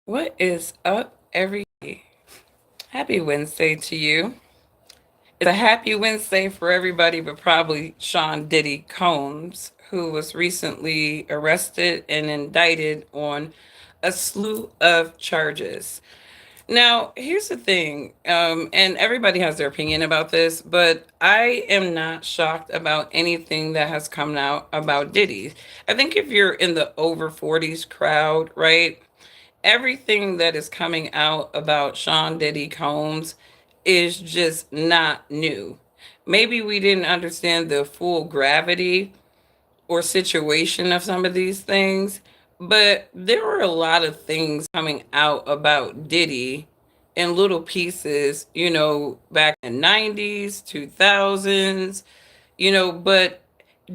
What is up, everybody? Happy Wednesday to you. It's a happy Wednesday for everybody, but probably Sean Diddy Combs, who was recently arrested and indicted on a slew of charges. Now, here's the thing, and everybody has their opinion about this, but I am not shocked about anything that has come out about Diddy. I think if you're in the over 40s crowd, right? Everything that is coming out about Sean Diddy Combs is just not new. Maybe we didn't understand the full gravity or situation of some of these things, but there were a lot of things coming out about Diddy in little pieces, back in the 90s, 2000s, but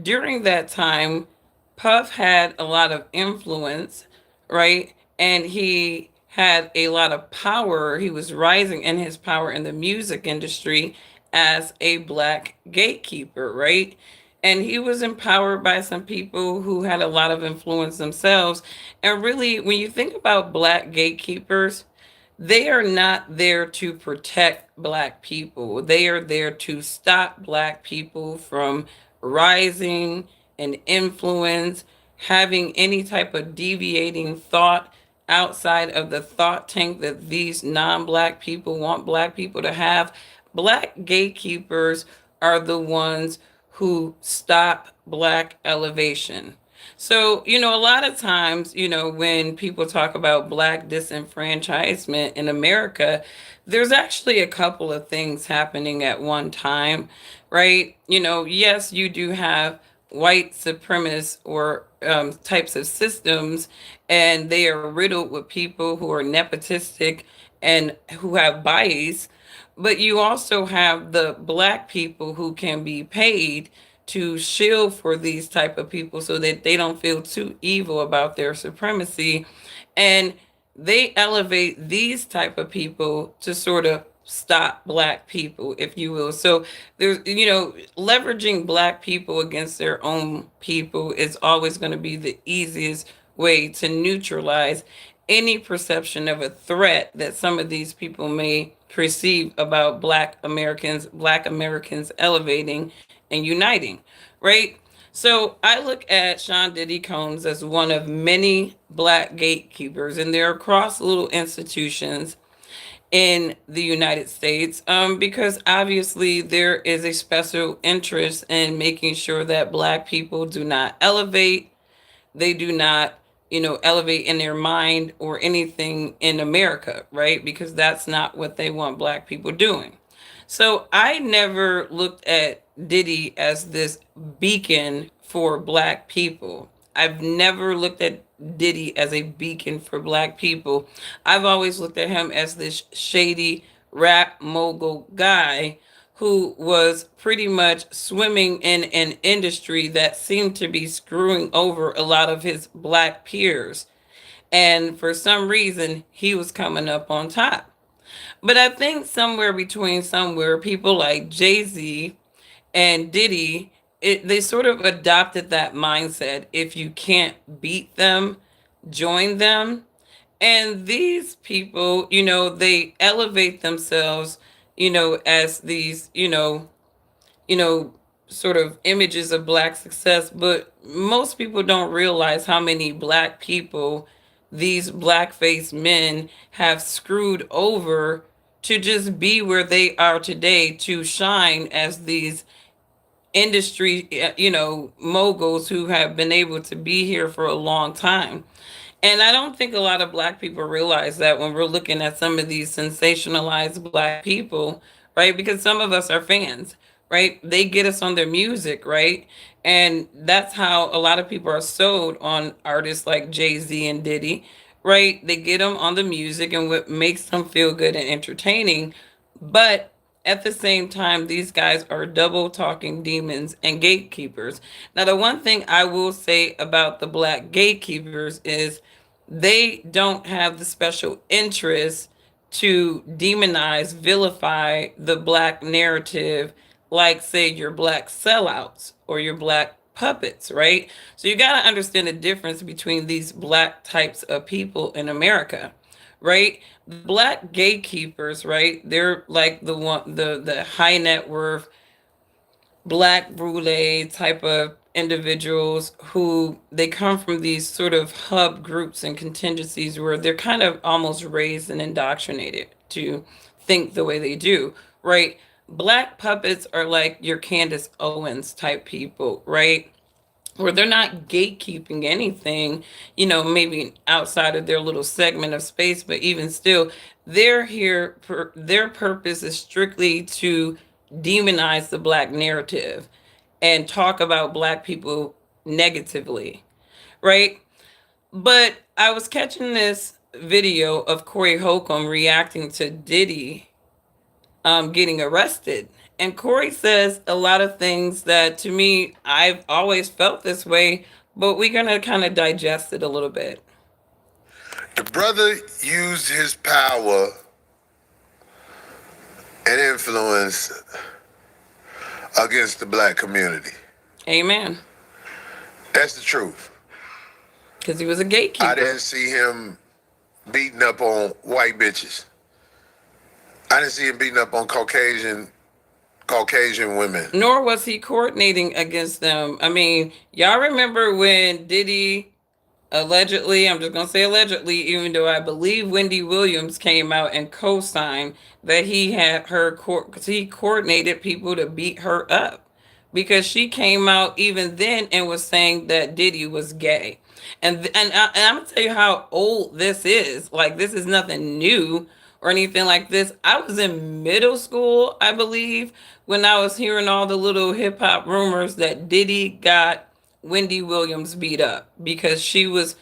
during that time, Puff had a lot of influence, right? And he had a lot of power. He was rising in his power in the music industry as a black gatekeeper, right? And he was empowered by some people who had a lot of influence themselves. And really, when you think about black gatekeepers, they are not there to protect black people. They are there to stop black people from rising and influence, having any type of deviating thought outside of the thought tank that these non-black people want black people to have. Black gatekeepers are the ones who stop black elevation. So, a lot of times, when people talk about black disenfranchisement in America, there's actually a couple of things happening at one time, right? Yes, you do have white supremacist or types of systems, and they are riddled with people who are nepotistic and who have bias. But you also have the black people who can be paid to shield for these type of people so that they don't feel too evil about their supremacy, and they elevate these type of people to sort of stop black people, if you will. So there's, leveraging black people against their own people is always going to be the easiest way to neutralize any perception of a threat that some of these people may perceive about black Americans elevating and uniting, right? So I look at Sean Diddy Combs as one of many black gatekeepers, and they're across little institutions in the United States, because obviously there is a special interest in making sure that black people do not elevate, they do not, elevate in their mind or anything in America, right? Because that's not what they want black people doing. So I never looked at Diddy as this beacon for black people. I've never looked at Diddy as a beacon for black people. I've always looked at him as this shady rap mogul guy who was pretty much swimming in an industry that seemed to be screwing over a lot of his black peers. And for some reason, he was coming up on top. But I think somewhere people like Jay-Z and Diddy, they sort of adopted that mindset. If you can't beat them, join them. And these people, they elevate themselves, as these, you know, sort of images of black success, but most people don't realize how many black people these black-faced men have screwed over to just be where they are today, to shine as these industry, moguls who have been able to be here for a long time. And I don't think a lot of black people realize that when we're looking at some of these sensationalized black people, right? Because some of us are fans, right? They get us on their music, right? And that's how a lot of people are sold on artists like Jay-Z and Diddy, right? They get them on the music and what makes them feel good and entertaining. But at the same time, these guys are double talking demons and gatekeepers. Now, the one thing I will say about the black gatekeepers is they don't have the special interest to demonize, vilify the black narrative, like, say, your black sellouts or your black puppets, right? So you got to understand the difference between these black types of people in America. right? The black gatekeepers, right? They're like the high net worth black brulee type of individuals who they come from these sort of hub groups and contingencies where they're kind of almost raised and indoctrinated to think the way they do, right? Black puppets are like your Candace Owens type people, right? Where they're not gatekeeping anything, maybe outside of their little segment of space, but even still, they're here for their purpose is strictly to demonize the black narrative and talk about black people negatively, right? But I was catching this video of Corey Holcomb reacting to Diddy getting arrested. And Corey says a lot of things that to me, I've always felt this way, but we're going to kind of digest it a little bit. The brother used his power and influence against the black community. Amen. That's the truth. Because he was a gatekeeper. I didn't see him beating up on white bitches. I didn't see him beating up on Caucasian women. Nor was he coordinating against them. I mean, y'all remember when Diddy allegedly, I'm just going to say allegedly, even though I believe Wendy Williams came out and co-signed that he had her, because he coordinated people to beat her up. Because she came out even then and was saying that Diddy was gay. And I'm going to tell you how old this is. Like, this is nothing new or anything like this. I was in middle school, I believe, when I was hearing all the little hip hop rumors that Diddy got Wendy Williams beat up because she was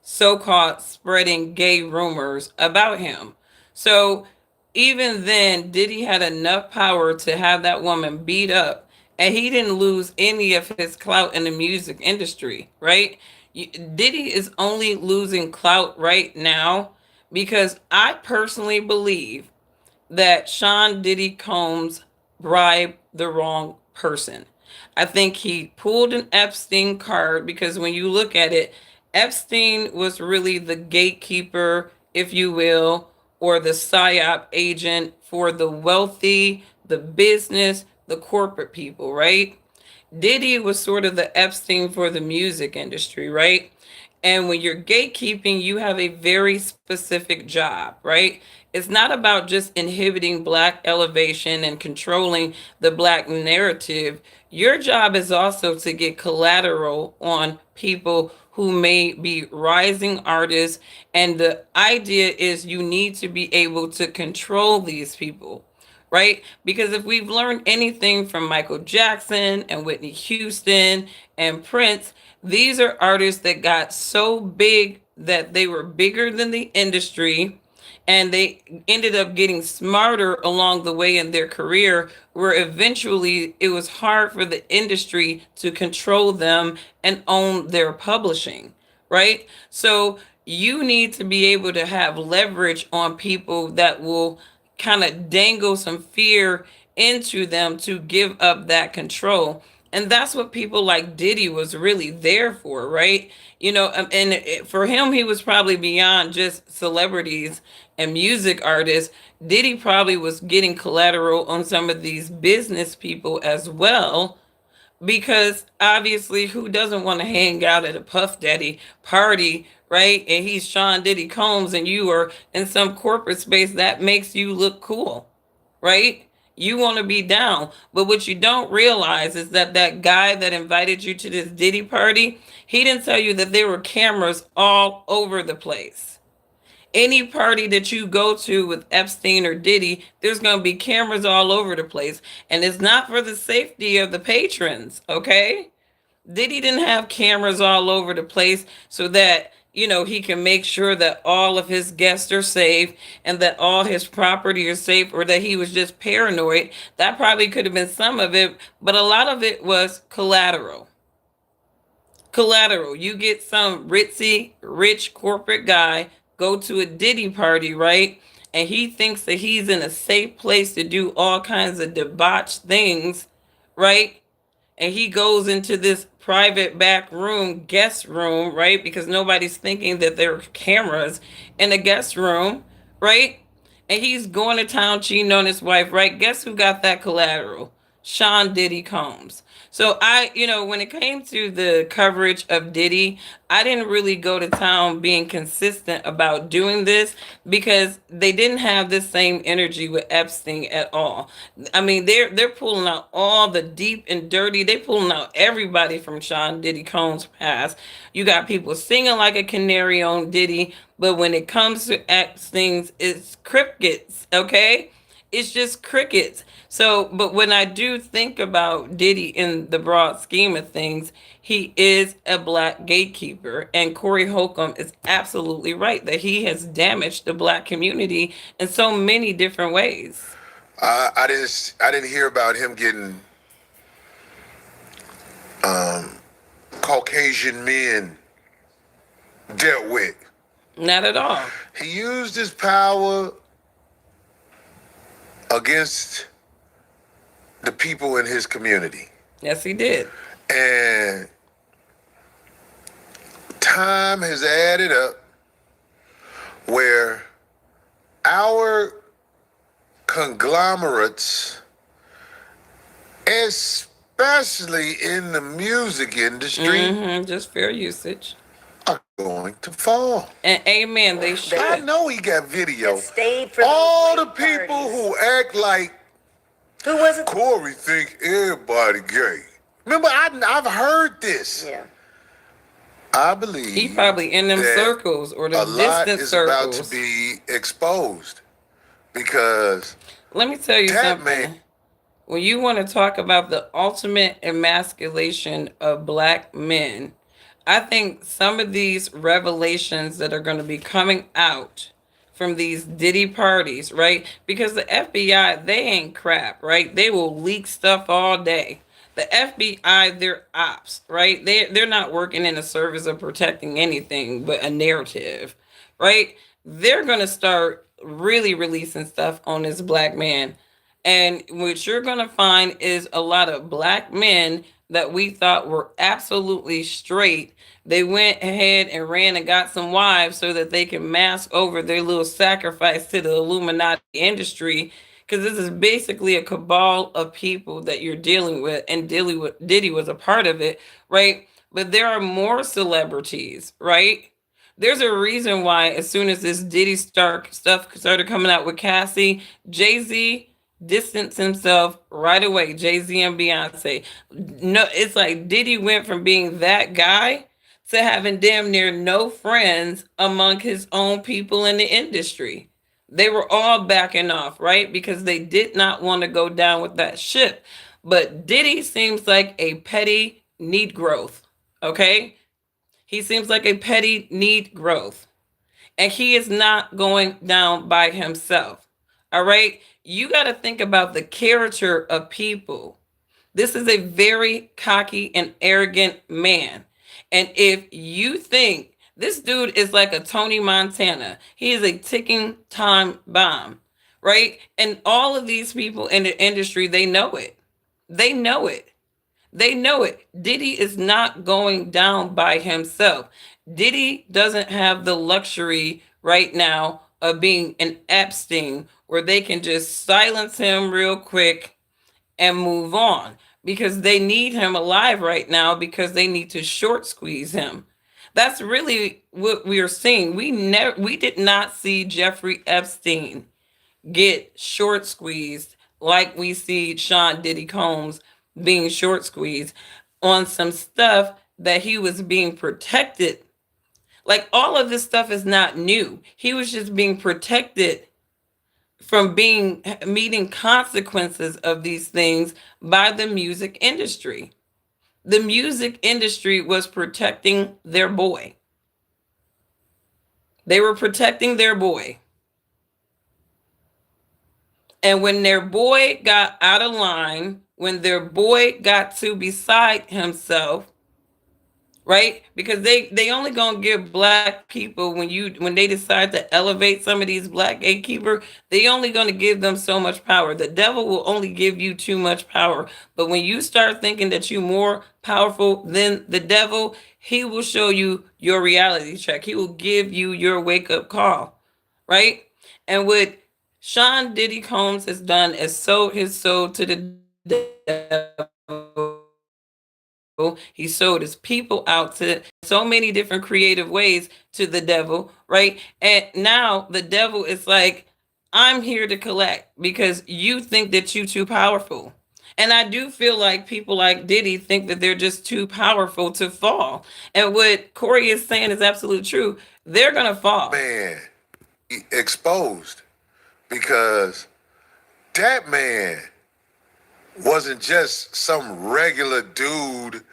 so-called spreading gay rumors about him. So even then, Diddy had enough power to have that woman beat up, and he didn't lose any of his clout in the music industry, right? Diddy is only losing clout right now because I personally believe that Sean Diddy Combs bribed the wrong person. I think he pulled an Epstein card because when you look at it, Epstein was really the gatekeeper, if you will, or the PSYOP agent for the wealthy, the business, the corporate people, right? Diddy was sort of the Epstein for the music industry, right? And when you're gatekeeping, you have a very specific job, right? It's not about just inhibiting black elevation and controlling the black narrative. Your job is also to get collateral on people who may be rising artists. And the idea is you need to be able to control these people, right? Because if we've learned anything from Michael Jackson and Whitney Houston and Prince, these are artists that got so big that they were bigger than the industry, and they ended up getting smarter along the way in their career, where eventually it was hard for the industry to control them and own their publishing, right? So you need to be able to have leverage on people that will kind of dangle some fear into them to give up that control. And that's what people like Diddy was really there for, right? For him, he was probably beyond just celebrities and music artists. Diddy probably was getting collateral on some of these business people as well, because obviously, who doesn't want to hang out at a Puff Daddy party, right? And he's Sean Diddy Combs, and you are in some corporate space that makes you look cool, right? You want to be down. But what you don't realize is that that guy that invited you to this Diddy party, he didn't tell you that there were cameras all over the place. Any party that you go to with Epstein or Diddy, there's going to be cameras all over the place. And it's not for the safety of the patrons, okay? Diddy didn't have cameras all over the place so that, he can make sure that all of his guests are safe and that all his property is safe, or that he was just paranoid. That probably could have been some of it, but a lot of it was collateral. Collateral. You get some ritzy, rich corporate guy go to a Diddy party, right? And he thinks that he's in a safe place to do all kinds of debauched things, right? And he goes into this private back room, guest room, right? Because nobody's thinking that there are cameras in the guest room, right? And he's going to town cheating on his wife, right? Guess who got that collateral? Sean Diddy Combs. So when it came to the coverage of Diddy, I didn't really go to town being consistent about doing this because they didn't have the same energy with Epstein at all. I mean, they're pulling out all the deep and dirty. They pulling out everybody from Sean Diddy Combs' past. You got people singing like a canary on Diddy, but when it comes to Epstein's, it's crickets. Okay, it's just crickets. So, but when I do think about Diddy in the broad scheme of things, he is a black gatekeeper. And Corey Holcomb is absolutely right that he has damaged the black community in so many different ways. I didn't hear about him getting Caucasian men dealt with. Not at all. He used his power against the people in his community. Yes, he did. And time has added up where our conglomerates, especially in the music industry, Just fair usage. are going to fall. And amen, they should. I know he got video. Stayed for All those the late people parties. who act like Who was it? Corey think everybody gay. Remember, I've heard this. Yeah. I believe He probably in them that circles or the a lot distant is circles. about to be exposed because Let me tell you that something. man, When you want to talk about the ultimate emasculation of black men, I think some of these revelations that are going to be coming out from these Diddy parties, right? Because the FBI, they ain't crap, right? They will leak stuff all day. The FBI, they're ops, right? They're not working in the service of protecting anything but a narrative, right? They're gonna start really releasing stuff on this black man. And what you're going to find is a lot of black men that we thought were absolutely straight. They went ahead and ran and got some wives so that they can mask over their little sacrifice to the Illuminati industry. Because this is basically a cabal of people that you're dealing with, and Diddy was a part of it, right? But there are more celebrities, right? There's a reason why, as soon as this Diddy stuff started coming out with Cassie, Jay-Z distanced himself right away. Jay-Z and Beyonce. No, it's like Diddy went from being that guy to having damn near no friends among his own people in the industry. They were all backing off, right? Because they did not want to go down with that ship. But Diddy seems like a petty need growth, okay? He seems like a petty need growth. And he is not going down by himself. All right? You got to think about the character of people. This is a very cocky and arrogant man. And if you think this dude is like a Tony Montana, he is a ticking time bomb, right? And all of these people in the industry, they know it. They know it. They know it. Diddy is not going down by himself. Diddy doesn't have the luxury right now of being an Epstein where they can just silence him real quick and move on because they need him alive right now because they need to short squeeze him. That's really what we are seeing. We did not see Jeffrey Epstein get short squeezed like we see Sean Diddy Combs being short squeezed on some stuff that he was being protected. Like all of this stuff is not new. He was just being protected from being meeting consequences of these things by the music industry. The music industry was protecting their boy. They were protecting their boy. And when their boy got out of line, when their boy got too beside himself, right? Because they only gonna give black people when they decide to elevate some of these black gatekeeper, they only gonna give them so much power. The devil will only give you too much power. But when you start thinking that you're more powerful than the devil, he will show you your reality check. He will give you your wake up call, right? And what Sean Diddy Combs has done is sold his soul to the devil. He sold his people out to so many different creative ways to the devil, right? And now the devil is like, I'm here to collect because you think that you too powerful. And I do feel like people like Diddy think that they're just too powerful to fall. And what Corey is saying is absolute true. They're gonna fall. Man, exposed because that man wasn't just some regular dude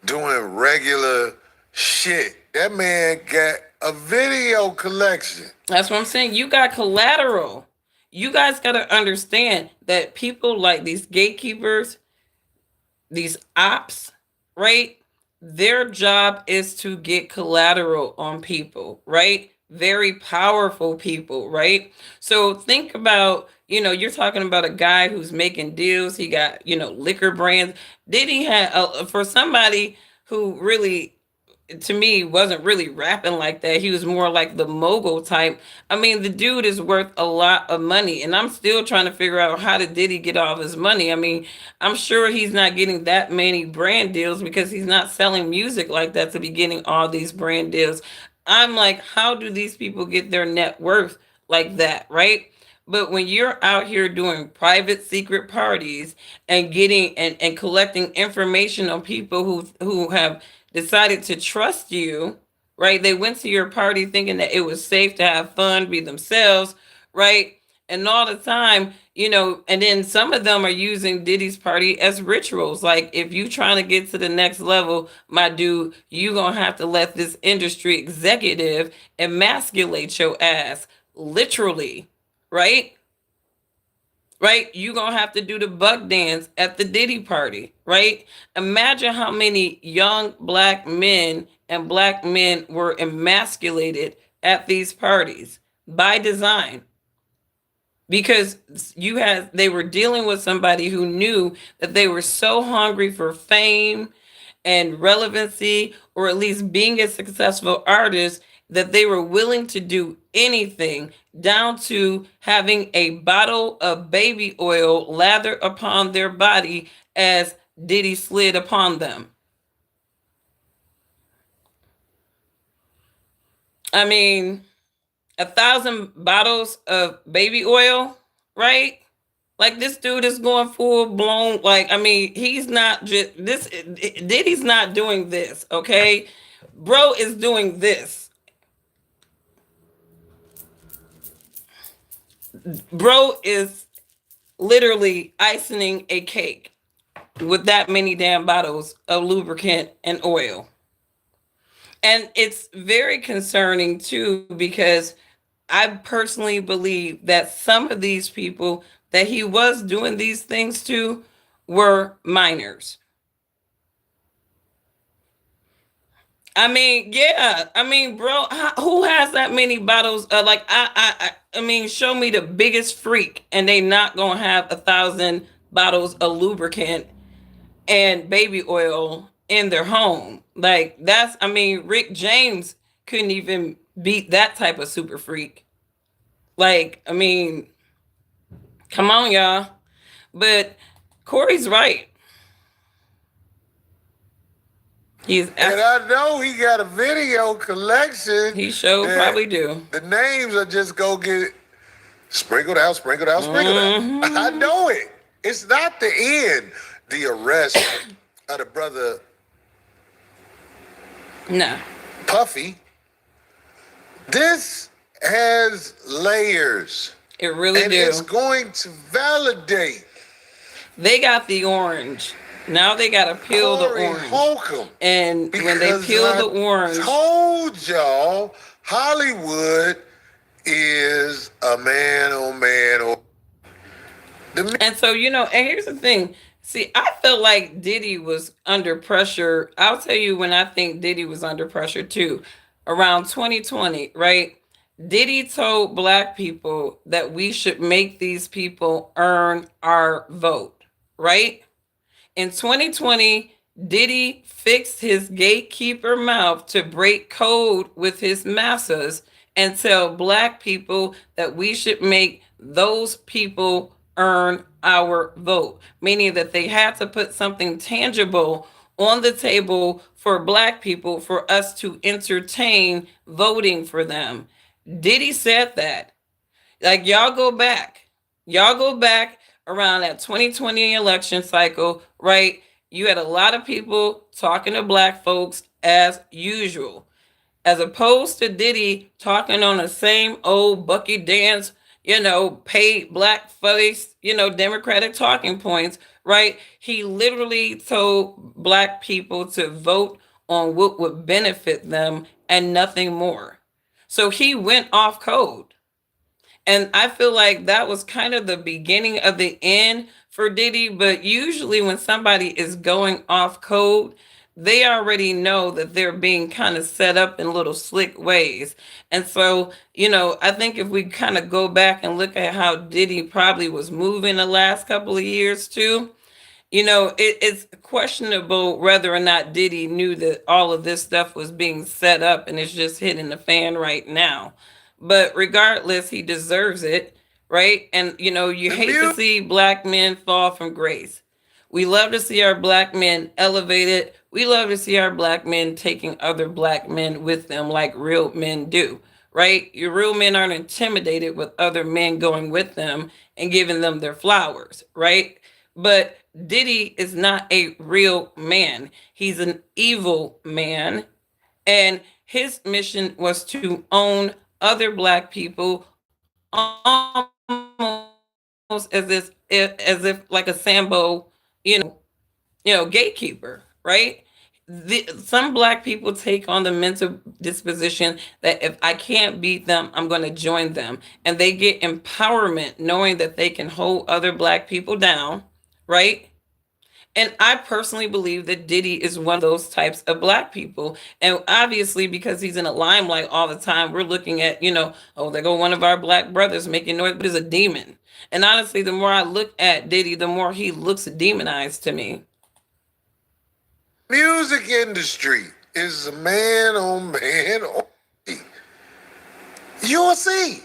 doing regular shit. That man got a video collection. That's what I'm saying. You got collateral. You guys got to understand that people like these gatekeepers, these ops, right? Their job is to get collateral on people, right? Very powerful people, right? So think about, you're talking about a guy who's making deals. He got, liquor brands. Did he have, for somebody who really to me wasn't really rapping like that. He was more like the mogul type. I mean, the dude is worth a lot of money, and I'm still trying to figure out how did he get all his money. I mean, I'm sure he's not getting that many brand deals because he's not selling music like that to be getting all these brand deals. I'm like, how do these people get their net worth like that, right? But when you're out here doing private secret parties and getting and collecting information on people who have decided to trust you, right? They went to your party thinking that it was safe to have fun, be themselves, right? And all the time, and then some of them are using Diddy's party as rituals. Like, if you trying to get to the next level, my dude, you gonna have to let this industry executive emasculate your ass, literally, right? Right? You gonna have to do the buck dance at the Diddy party, right? Imagine how many young black men and black men were emasculated at these parties by design because they were dealing with somebody who knew that they were so hungry for fame and relevancy, or at least being a successful artist, that they were willing to do anything, down to having a bottle of baby oil lathered upon their body as Diddy slid upon them. I mean, 1,000 bottles of baby oil, right? Like, this dude is going full blown. Like, I mean, he's not just this. Diddy's not doing this, okay? Bro is doing this. Bro is literally icing a cake with that many damn bottles of lubricant and oil. And it's very concerning too, because I personally believe that some of these people that he was doing these things to were minors. I mean, yeah. I mean, bro, who has that many bottles? Like, I mean, show me the biggest freak, and they not gonna have 1,000 bottles of lubricant and baby oil in their home. Like, that's. I mean, Rick James couldn't even beat that type of super freak. Like, I mean, come on, y'all. But Corey's right. And I know he got a video collection. He sure probably do. The names are just go get sprinkled out, sprinkled out, sprinkled out. I know it. It's not the end. The arrest of the brother No. Puffy. This has layers. It really and do. It's going to validate. They got the orange. Now they got to peel Corey the orange. Holcomb. And when they peel the orange, told y'all Hollywood is a man, oh man, oh. And so, and here's the thing. See, I felt like Diddy was under pressure. I'll tell you when I think Diddy was under pressure too. Around 2020, right? Diddy told black people that we should make these people earn our vote, right? In 2020, Diddy fixed his gatekeeper mouth to break code with his massas and tell black people that we should make those people earn our vote, meaning that they had to put something tangible on the table for black people for us to entertain voting for them. Diddy said that. Like y'all go back around that 2020 election cycle, right? You had a lot of people talking to black folks as usual, as opposed to Diddy talking on the same old Bucky dance, paid black face, Democratic talking points, right? He literally told black people to vote on what would benefit them and nothing more. So he went off code. And I feel like that was kind of the beginning of the end for Diddy. But usually, when somebody is going off code, they already know that they're being kind of set up in little slick ways. And so, I think if we kind of go back and look at how Diddy probably was moving the last couple of years too, it's questionable whether or not Diddy knew that all of this stuff was being set up and it's just hitting the fan right now. But regardless, he deserves it, right? And you The hate to music. see black men fall from grace. We love to see our black men elevated. We love to see our black men taking other black men with them like real men do, right? Your real men aren't intimidated with other men going with them and giving them their flowers, right? But Diddy is not a real man. He's an evil man, and his mission was to own other black people almost as if like a Sambo, you know, gatekeeper, right? Some black people take on the mental disposition that if I can't beat them, I'm going to join them. And they get empowerment knowing that they can hold other black people down, right? And I personally believe that Diddy is one of those types of black people. And obviously, because he's in the limelight all the time, we're looking at, oh, there go one of our black brothers making noise, but is a demon. And honestly, the more I look at Diddy, the more he looks demonized to me. Music industry is a man on man. You'll see.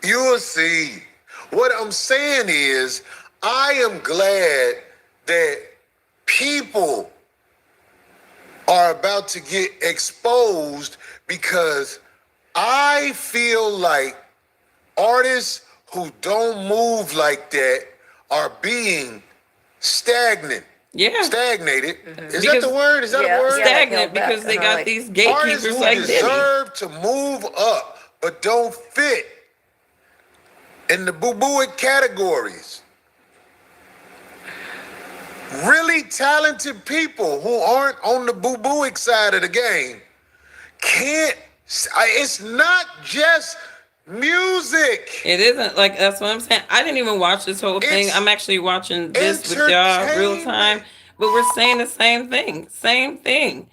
You'll see. What I'm saying is, I am glad that people are about to get exposed because I feel like artists who don't move like that are being stagnant. Yeah. Stagnated. Is that the word? Is that a word? Stagnant because they got these Artists gatekeepers who like Diddy. deserve to move up but don't fit in the boo-booic categories. Really talented people who aren't on the boo-booic side of the game can't. It's not just music. It isn't, like, that's what I'm saying. I didn't even watch this whole thing. It's I'm actually watching this with y'all real time. entertainment. But we're saying the same thing. Same thing.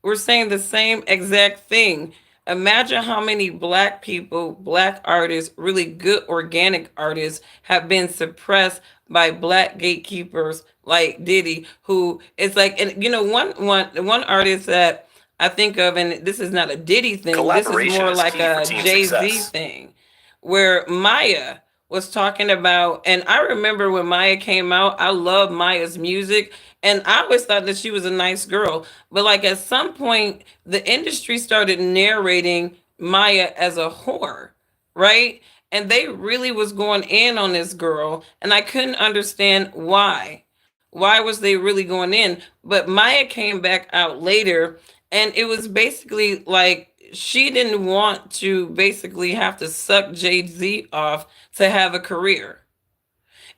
We're saying the same exact thing. Imagine how many black people, black artists, really good organic artists have been suppressed by black gatekeepers like Diddy, who is like, and one artist that I think of, and this is not a Diddy thing, this is Collaboration more is like key for a team Jay-Z success. thing, where Maya was talking about, and I remember when Maya came out, I loved Maya's music, and I always thought that she was a nice girl. But like at some point, the industry started narrating Maya as a whore, right? And they really was going in on this girl, and I couldn't understand why. Why was they really going in? But Maya came back out later, and it was basically like she didn't want to basically have to suck Jay-Z off to have a career.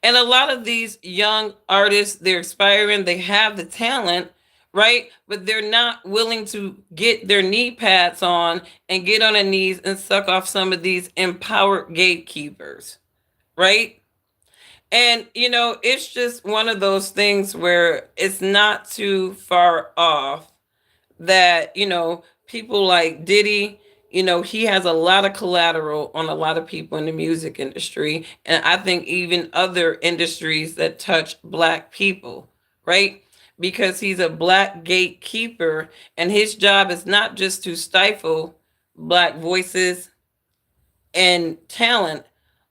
And a lot of these young artists, they're aspiring, they have the talent, right? But they're not willing to get their knee pads on and get on their knees and suck off some of these empowered gatekeepers, right? And, it's just one of those things where it's not too far off that, people like Diddy, he has a lot of collateral on a lot of people in the music industry. And I think even other industries that touch black people, right? Because he's a black gatekeeper, and his job is not just to stifle black voices and talent,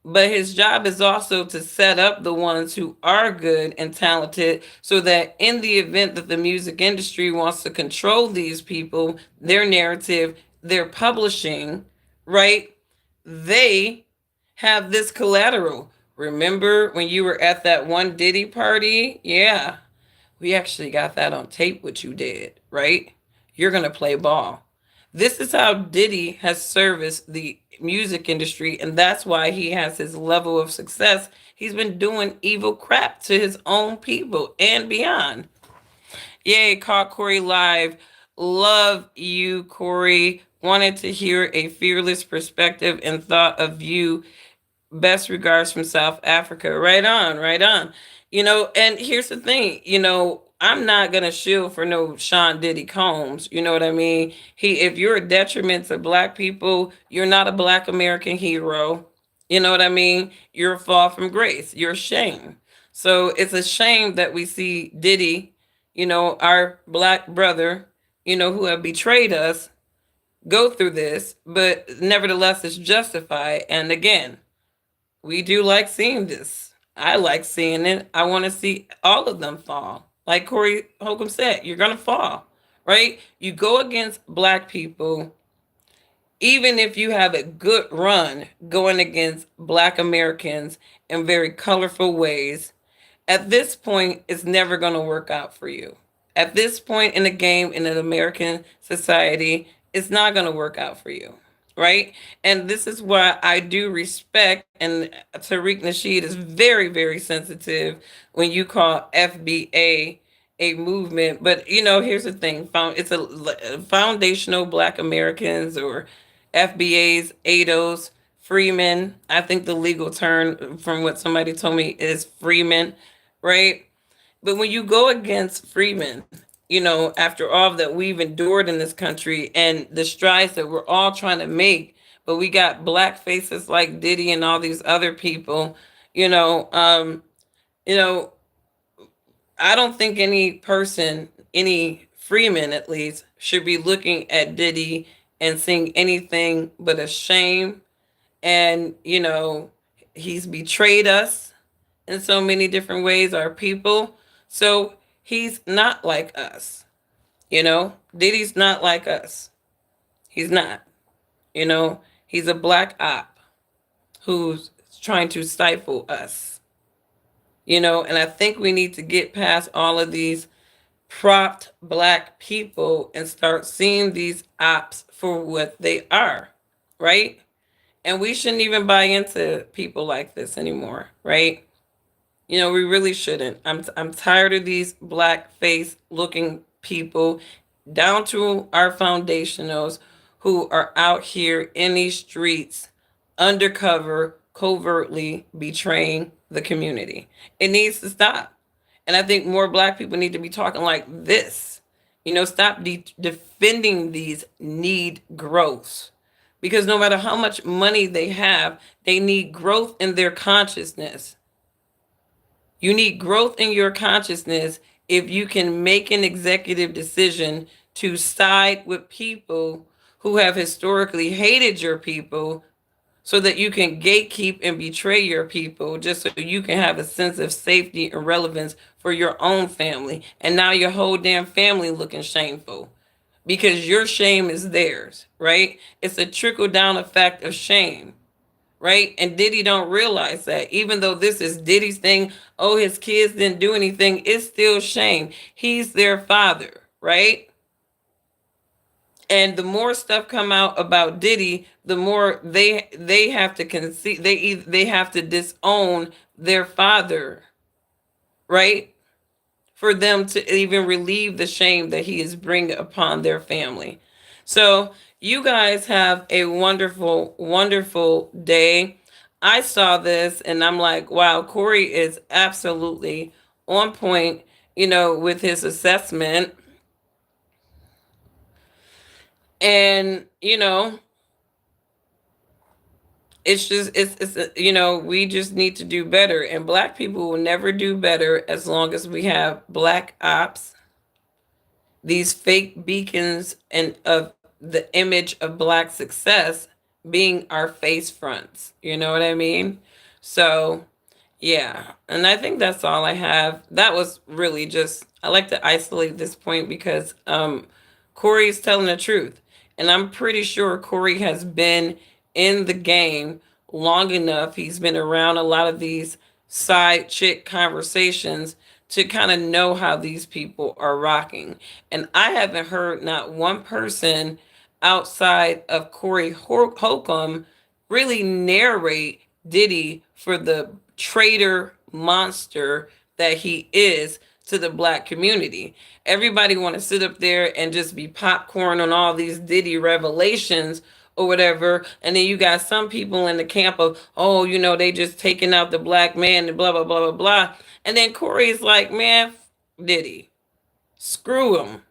but his job is also to set up the ones who are good and talented so that in the event that the music industry wants to control these people, their narrative, their publishing, right? They have this collateral. Remember when you were at that one Diddy party? Yeah, we actually got that on tape, what you did, right? You're going to play ball. This is how Diddy has serviced the music industry, and that's why he has his level of success. He's been doing evil crap to his own people and beyond. Yay, caught Corey live. Love you, Corey. Wanted to hear a fearless perspective and thought of you. Best regards from South Africa. Right on, right on. And here's the thing, I'm not gonna shield for no Sean Diddy Combs. You know what I mean? If you're a detriment to black people, you're not a black American hero. You know what I mean? You're a fall from grace. You're a shame. So it's a shame that we see Diddy, our black brother, who have betrayed us, go through this, but nevertheless it's justified. And again, we do like seeing this. I like seeing it. I want to see all of them fall. Like Corey Holcomb said, you're going to fall, right? You go against black people, even if you have a good run going against black Americans in very colorful ways, at this point, it's never going to work out for you. At this point in the game, in an American society, it's not going to work out for you, right? And this is why I do respect, and Tariq Nasheed is very, very sensitive when you call FBA a movement. But, here's the thing. It's a foundational Black Americans, or FBAs, ADOS, Freemen. I think the legal term, from what somebody told me, is Freeman, right? But when you go against Freeman, after all that we've endured in this country and the strides that we're all trying to make, but we got black faces like Diddy and all these other people, you know, um, you know, I don't think any person, any Freeman at least, should be looking at Diddy and seeing anything but a shame. And, he's betrayed us in so many different ways, our people. So he's not like us. Diddy's not like us. He's not. He's a black op who's trying to stifle us. And I think we need to get past all of these propped black people and start seeing these ops for what they are, right? And we shouldn't even buy into people like this anymore, right? We really shouldn't. I'm tired of these black face looking people, down to our foundationals, who are out here in these streets undercover, covertly betraying the community. It needs to stop. And I think more black people need to be talking like this. Stop defending these need growths. Because no matter how much money they have, they need growth in their consciousness. You need growth in your consciousness if you can make an executive decision to side with people who have historically hated your people, so that you can gatekeep and betray your people, just so you can have a sense of safety and relevance for your own family. And now your whole damn family looking shameful because your shame is theirs, right? It's a trickle down effect of shame, right? And Diddy don't realize that. Even though this is Diddy's thing, oh, his kids didn't do anything, it's still shame. He's their father, right? And the more stuff come out about Diddy, the more they have to concede, they have to disown their father, right? For them to even relieve the shame that he is bringing upon their family. So you guys have a wonderful, wonderful day. I saw this and I'm like, wow, Corey is absolutely on point, with his assessment. And, it's just we just need to do better, and black people will never do better as long as we have black ops, these fake beacons and of the image of black success being our face fronts. You know what I mean? So, yeah. And I think that's all I have. That was really just, I like to isolate this point because Corey is telling the truth. And I'm pretty sure Corey has been in the game long enough. He's been around a lot of these side chick conversations to kind of know how these people are rocking. And I haven't heard not one person outside of Corey Holcomb really narrate Diddy for the traitor monster that he is to the black community. Everybody want to sit up there and just be popcorn on all these Diddy revelations or whatever, and then you got some people in the camp of, oh, they just taking out the black man and blah blah blah blah blah. And then Corey's like, man, Diddy, screw him.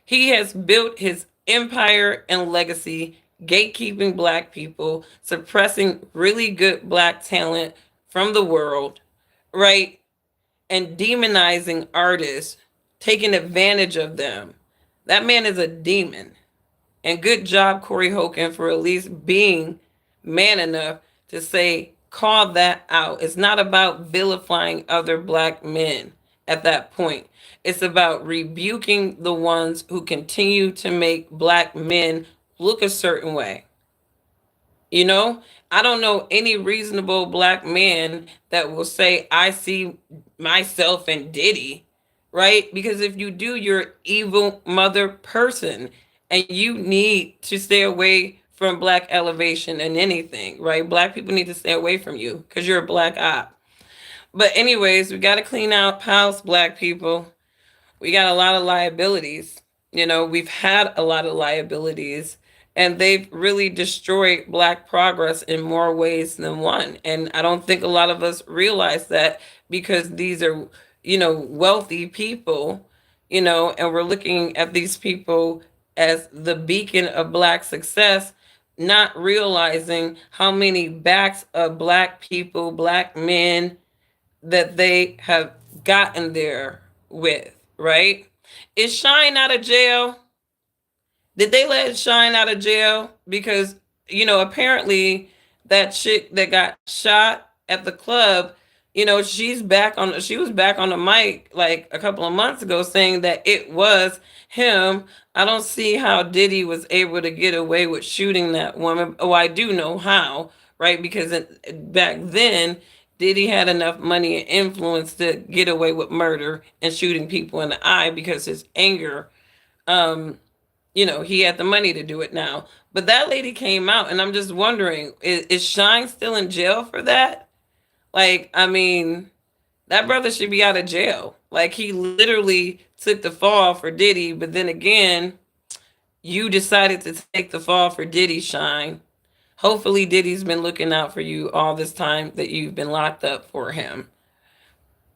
He has built his empire and legacy gatekeeping black people, suppressing really good black talent from the world, right? And demonizing artists, taking advantage of them. That man is a demon. And good job, Corey Hogan, for at least being man enough to say, call that out. It's not about vilifying other black men at that point. It's about rebuking the ones who continue to make black men look a certain way. You know, I don't know any reasonable black man that will say, I see myself in Diddy, right? Because if you do, you're an evil mother person and you need to stay away from black elevation and anything, right? Black people need to stay away from you because you're a black op. But, anyways, we got to clean out house, black people. We got a lot of liabilities. We've had a lot of liabilities, and they've really destroyed black progress in more ways than one. And I don't think a lot of us realize that because these are, wealthy people, and we're looking at these people as the beacon of black success, not realizing how many backs of black people, black men, that they have gotten there with, right? Is Shine out of jail? Did they let Shine out of jail? Because, apparently that chick that got shot at the club, she was back on the mic like a couple of months ago saying that it was him. I don't see how Diddy was able to get away with shooting that woman. Oh, I do know how, right? Because back then, Diddy had enough money and influence to get away with murder and shooting people in the eye because his anger, um, he had the money to do it now. But that lady came out, and I'm just wondering, is Shine still in jail for that? Like, I mean, that brother should be out of jail. Like, he literally took the fall for Diddy, but then again, you decided to take the fall for Diddy, Shine. Hopefully, Diddy's been looking out for you all this time that you've been locked up for him.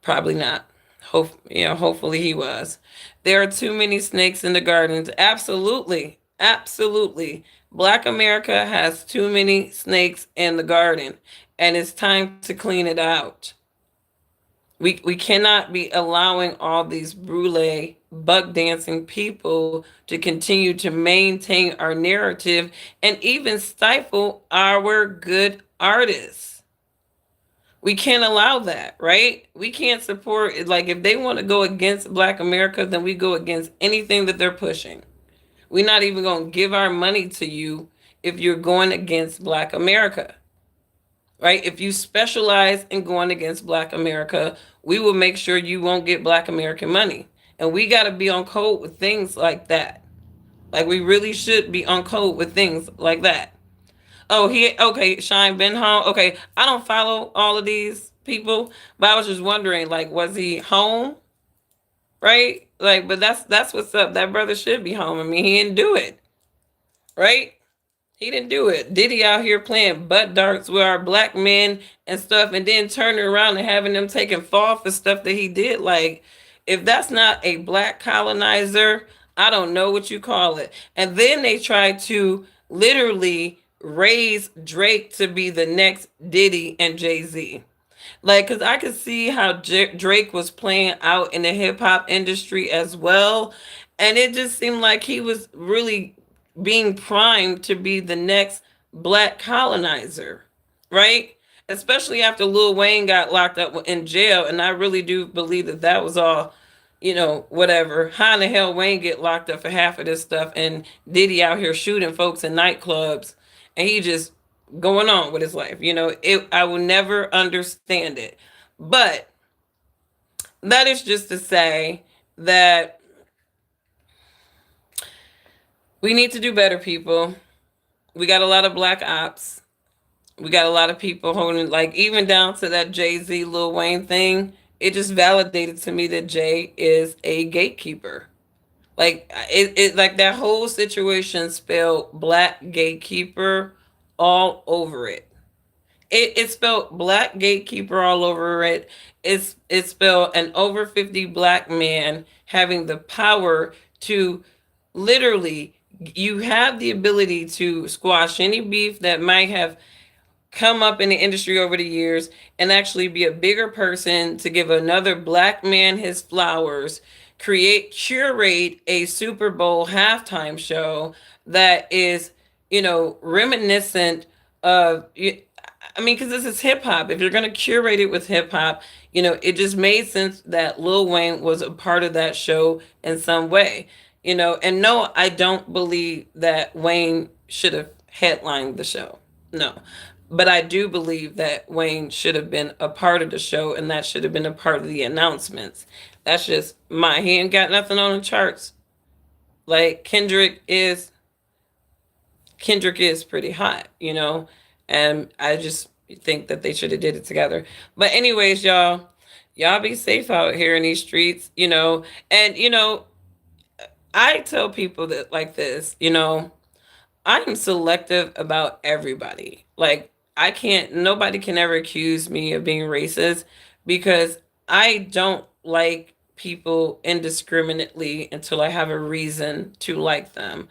Probably not. Hopefully he was. There are too many snakes in the gardens. Absolutely. Absolutely. Black America has too many snakes in the garden, and it's time to clean it out. We cannot be allowing all these brulee buck dancing people to continue to maintain our narrative and even stifle our good artists. We can't allow that, right? We can't support it. Like, if they want to go against Black America, then we go against anything that they're pushing. We're not even going to give our money to you if you're going against Black America, right? If you specialize in going against Black America, we will make sure you won't get Black American money. And we got to be on code with things like that. Like, we really should be on code with things like that. Oh, okay, Shine been home. Okay, I don't follow all of these people, but I was just wondering, like, was he home? Right? Like, but that's what's up. That brother should be home. I mean, he didn't do it. Right? He didn't do it. Diddy out here playing butt darts with our black men and stuff, and then turning around and having them taking fall for stuff that he did. Like, if that's not a black colonizer, I don't know what you call it. And then they tried to literally raise Drake to be the next Diddy and Jay-Z. Like, because I could see how Drake was playing out in the hip hop industry as well. And it just seemed like he was really being primed to be the next black colonizer, right? Especially after Lil Wayne got locked up in jail. And I really do believe that that was all, whatever. How in the hell Wayne get locked up for half of this stuff and Diddy out here shooting folks in nightclubs and he just going on with his life? I will never understand it. But that is just to say that we need to do better, people. We got a lot of black ops. We got a lot of people holding, like, even down to that Jay-Z Lil Wayne thing. It just validated to me that Jay is a gatekeeper. Like, like that whole situation spelled black gatekeeper all over it. It spelled black gatekeeper all over it. It spelled an over 50 black man having the power to literally, you have the ability to squash any beef that might have come up in the industry over the years and actually be a bigger person to give another black man his flowers, curate a Super Bowl halftime show that is, reminiscent of, I mean, because this is hip hop. If you're going to curate it with hip hop, it just made sense that Lil Wayne was a part of that show in some way, And no, I don't believe that Wayne should have headlined the show. No. But I do believe that Wayne should have been a part of the show and that should have been a part of the announcements. That's just he ain't got nothing on the charts. Like Kendrick is pretty hot, and I just think that they should have did it together. But anyways, y'all be safe out here in these streets, and I tell people that like this, I am selective about everybody. Like, nobody can ever accuse me of being racist because I don't like people indiscriminately until I have a reason to like them.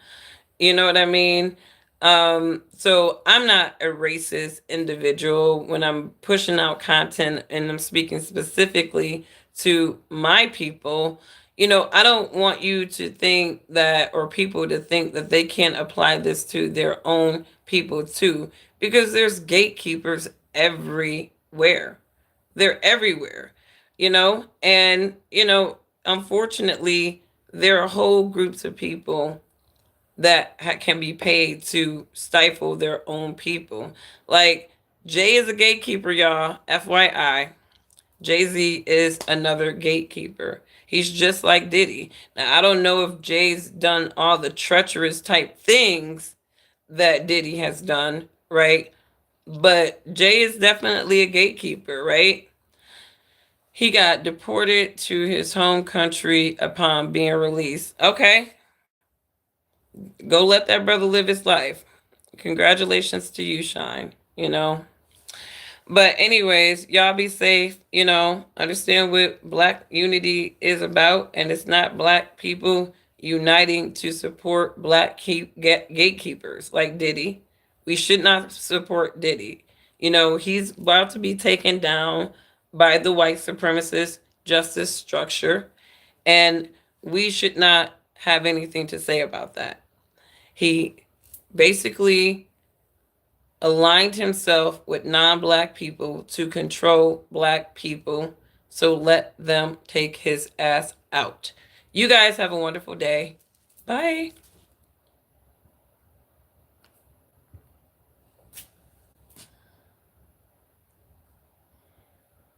You know what I mean? So I'm not a racist individual when I'm pushing out content and I'm speaking specifically to my people. I don't want you to think that, or people to think that they can't apply this to their own people too, because there's gatekeepers everywhere. They're everywhere, and, unfortunately, there are whole groups of people that can be paid to stifle their own people. Like, Jay is a gatekeeper, y'all. FYI. Jay-Z is another gatekeeper. He's just like Diddy. Now, I don't know if Jay's done all the treacherous type things that Diddy has done, right? But Jay is definitely a gatekeeper, right? He got deported to his home country upon being released. Okay. Go let that brother live his life. Congratulations to you, Shine. But anyways, y'all be safe, understand what black unity is about, and it's not black people uniting to support black gatekeepers like Diddy. We should not support Diddy. He's about to be taken down by the white supremacist justice structure, and we should not have anything to say about that. He basically aligned himself with non-black people to control black people. So let them take his ass out. You guys have a wonderful day. Bye.